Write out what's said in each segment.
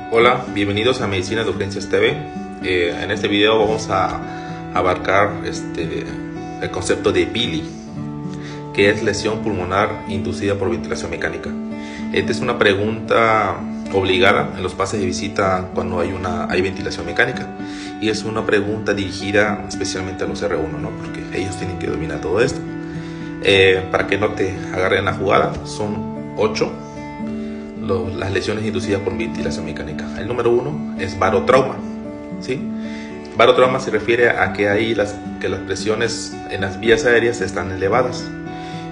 Hola, bienvenidos a Medicina de Urgencias TV. En este video vamos a abarcar el concepto de PILI, que es lesión pulmonar inducida por ventilación mecánica. Esta es una pregunta obligada en los pases de visita cuando hay ventilación mecánica, y es una pregunta dirigida especialmente a los R1, ¿no? Porque ellos tienen que dominar todo esto. Para que no te agarren la jugada, son 8 las lesiones inducidas por ventilación mecánica. El número 1 es barotrauma, ¿sí? Barotrauma se refiere a que las presiones en las vías aéreas están elevadas,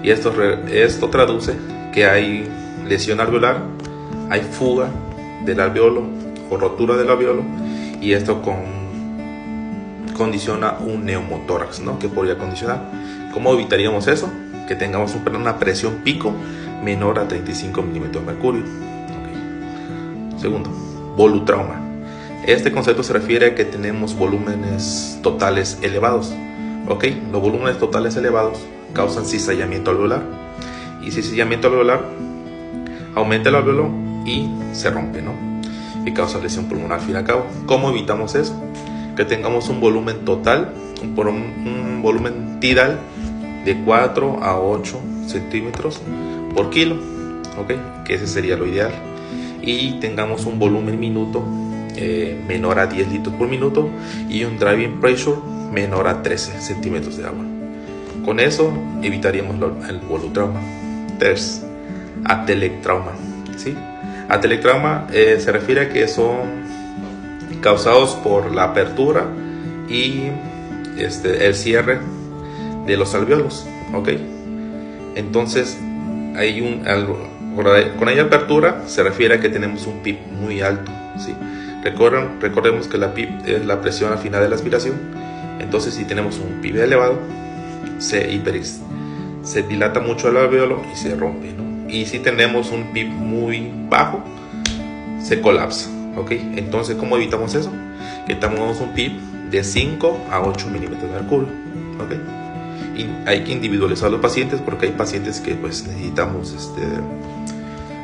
y esto traduce que hay lesión alveolar, hay fuga del alveolo o rotura del alveolo, y esto condiciona un neumotórax, ¿no? Que podría condicionar. ¿Cómo evitaríamos eso? Que tengamos una presión pico menor a 35 milímetros de mercurio. Okay. Segundo, volutrauma. Este concepto se refiere a que tenemos volúmenes totales elevados. Okay. Los volúmenes totales elevados causan cizallamiento alveolar, y cizallamiento alveolar aumenta el alveolo y se rompe, ¿no? Y causa lesión pulmonar al fin y al cabo. ¿Cómo evitamos eso? Que tengamos un volumen total, un volumen tidal de 4 a 8 centímetros por kilo, ¿okay? Que ese sería lo ideal, y tengamos un volumen minuto menor a 10 litros por minuto y un driving pressure menor a 13 centímetros de agua. Con eso evitaríamos el volutrauma. Tercer, atelectrauma, ¿sí? Atelectrauma se refiere a que son causados por la apertura y el cierre de los alveolos, ¿ok? Entonces con ella apertura se refiere a que tenemos un PIB muy alto, ¿sí? Recordemos que la PIB es la presión al final de la aspiración. Entonces, si tenemos un PIB elevado, se dilata mucho el alveolo y se rompe, ¿no? Y si tenemos un PIB muy bajo, se colapsa, ¿ok? Entonces, ¿cómo evitamos eso? Que tengamos un PIB de 5 a 8 milímetros de mercurio, ¿ok? Y hay que individualizar a los pacientes, porque hay pacientes que pues necesitamos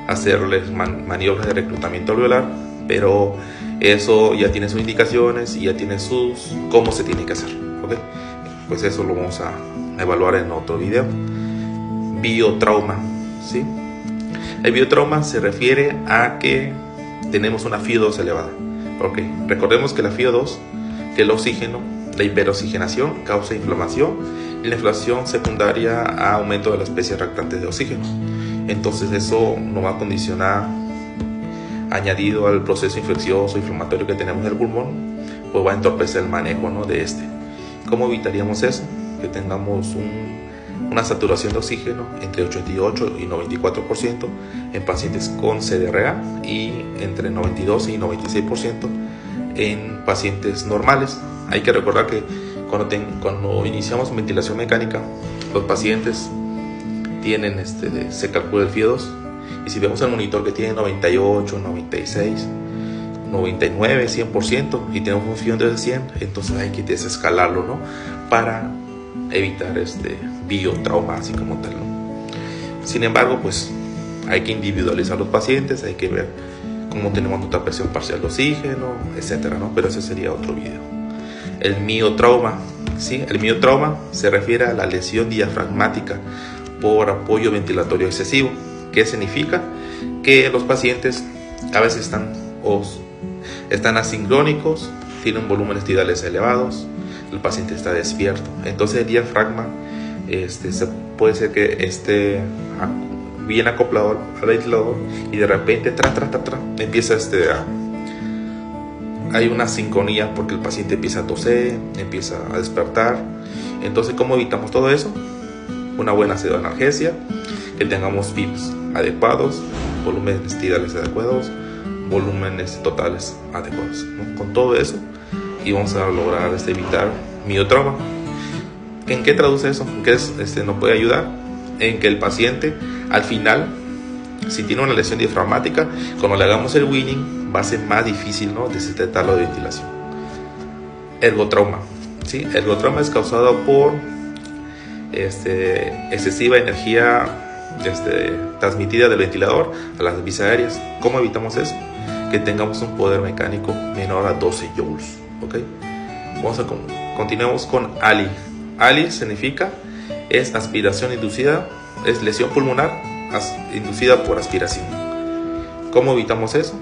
hacerles maniobras de reclutamiento alveolar, pero eso ya tiene sus indicaciones y ya tiene cómo se tiene que hacer, ¿ok? Pues eso lo vamos a evaluar en otro video. Biotrauma, ¿sí? El biotrauma se refiere a que tenemos una FiO2 elevada, ¿ok? Recordemos que la FiO2, que el oxígeno, la hiperoxigenación causa inflamación, y la inflamación secundaria a aumento de la especie reactante de oxígeno. Entonces eso nos va a condicionar, añadido al proceso infeccioso inflamatorio que tenemos del pulmón, pues va a entorpecer el manejo, ¿no? de este. ¿Cómo evitaríamos eso? Que tengamos una saturación de oxígeno entre 88 y 94% en pacientes con CDRA, y entre 92 y 96% en pacientes normales. Hay que recordar que cuando iniciamos ventilación mecánica, los pacientes tienen se calcula el FiO2, y si vemos el monitor que tiene 98, 96, 99, 100% y tenemos un FiO2 de 100, entonces hay que desescalarlo, ¿no? Para evitar biotrauma así como tal, ¿no? Sin embargo, pues hay que individualizar los pacientes, hay que ver cómo tenemos nuestra presión parcial de oxígeno, etcétera, ¿no? Pero ese sería otro video. El miotrauma, ¿sí? El miotrauma se refiere a la lesión diafragmática por apoyo ventilatorio excesivo. ¿Qué significa? Que los pacientes a veces están asincrónicos, tienen volúmenes tidales elevados, el paciente está despierto, entonces el diafragma puede ser que esté bien acoplado al ventilador, y de repente empieza hay una sincronía, porque el paciente empieza a toser, empieza a despertar. Entonces, ¿cómo evitamos todo eso? Una buena pseudoanalgesia, que tengamos PIBs adecuados, volúmenes tidales adecuados, volúmenes totales adecuados, ¿no? Con todo eso, y vamos a lograr evitar miotrauma. ¿En qué traduce eso? ¿Qué nos puede ayudar? En que el paciente, al final, si tiene una lesión diafragmática, cuando le hagamos el weaning, va a ser más difícil, ¿no? Desintetarlo de ventilación. Ergotrauma, ¿sí? Ergotrauma es causado por excesiva energía transmitida del ventilador a las vías aéreas. ¿Cómo evitamos eso? que tengamos un poder mecánico menor a 12 joules. ¿Ok? Continuemos con ALI. ALI significa es aspiración inducida, es lesión pulmonar inducida por aspiración. ¿Cómo evitamos eso?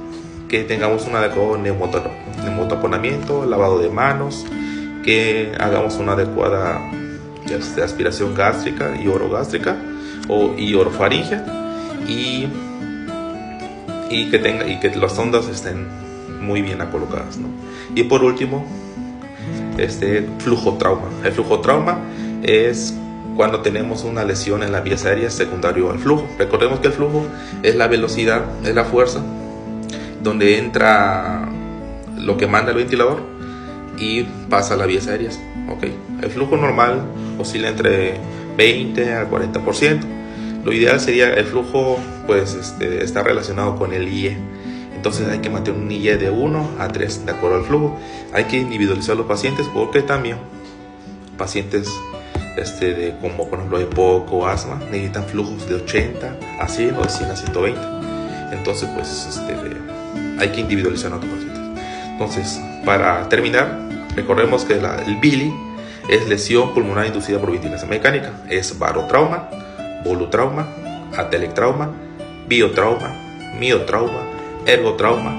Que tengamos un adecuado neumotaponamiento, lavado de manos, que hagamos una adecuada aspiración gástrica y orogástrica y orofaringea, y que las sondas estén muy bien colocadas, ¿no? Y por último, flujo trauma. El flujo trauma es cuando tenemos una lesión en las vías aéreas secundario al flujo. Recordemos que el flujo es la velocidad, es la fuerza donde entra lo que manda el ventilador y pasa a las vías aéreas. ¿Okay? El flujo normal oscila entre 20 al 40%. Lo ideal sería el flujo, pues, está relacionado con el IE. Entonces hay que mantener un IE de 1 a 3 de acuerdo al flujo. Hay que individualizar los pacientes, porque también pacientes como por ejemplo EPOC o asma necesitan flujos de 80 a 100 o de 100 a 120. Entonces pues hay que individualizar a los pacientes. Entonces, para terminar, recordemos que el BILI es lesión pulmonar inducida por ventilación mecánica. Es barotrauma, volutrauma, atelectrauma, biotrauma, miotrauma, ergotrauma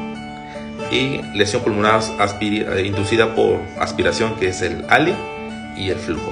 y lesión pulmonar inducida por aspiración, que es el ALI y el flujo.